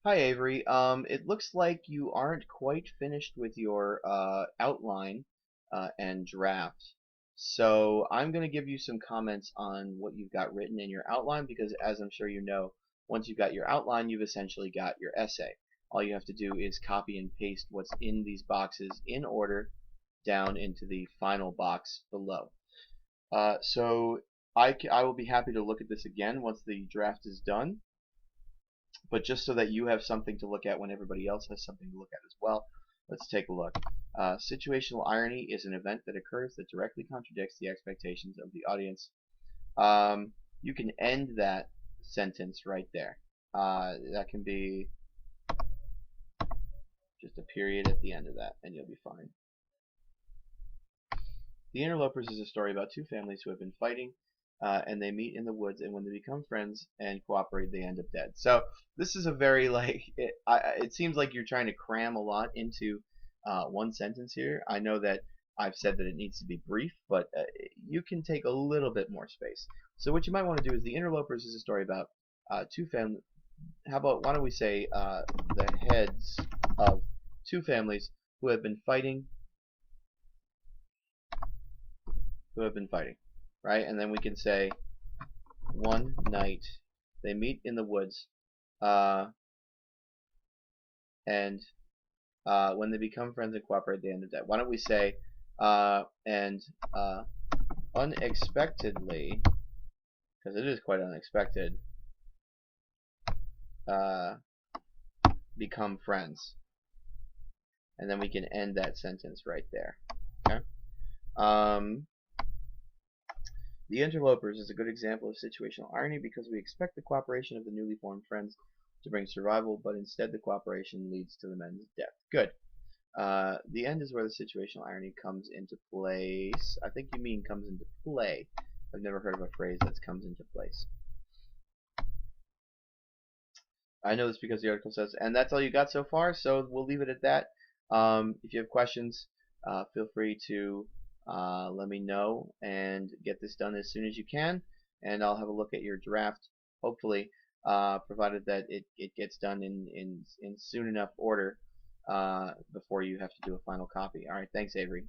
Hi Avery. It looks like you aren't quite finished with your outline and draft. So I'm going to give you some comments on what you've got written in your outline because, as I'm sure you know, once you've got your outline, you've essentially got your essay. All you have to do is copy and paste what's in these boxes in order down into the final box below. So I will be happy to look at this again once the draft is done, but just so that you have something to look at when everybody else has something to look at as well, let's take a look. Situational irony is an event that occurs that directly contradicts the expectations of the audience. You can end that sentence right there. That can be just a period at the end of that, and you'll be fine. The Interlopers is a story about two families who have been fighting, and they meet in the woods, and when they become friends and cooperate, they end up dead. So this is a very it seems like you're trying to cram a lot into one sentence here. I know that I've said that it needs to be brief, but you can take a little bit more space. So what you might want to do is The Interlopers is a story about two families. How about, why don't we say the heads of two families who have been fighting right? And then we can say one night they meet in the woods, uh, and when they become friends and cooperate, they end up dead. Why don't we say and unexpectedly, because it is quite unexpected, uh, become friends, and then we can end that sentence right there. Okay. The Interlopers is a good example of situational irony because we expect the cooperation of the newly formed friends to bring survival, but instead the cooperation leads to the men's death. Good. The end is where the situational irony comes into place. I think you mean comes into play. I've never heard of a phrase that comes into place. I know this because the article says, and that's all you got so far, so we'll leave it at that. If you have questions, feel free to let me know and get this done as soon as you can, and I'll have a look at your draft, hopefully, provided that it gets done in soon enough order before you have to do a final copy. Alright, thanks Avery.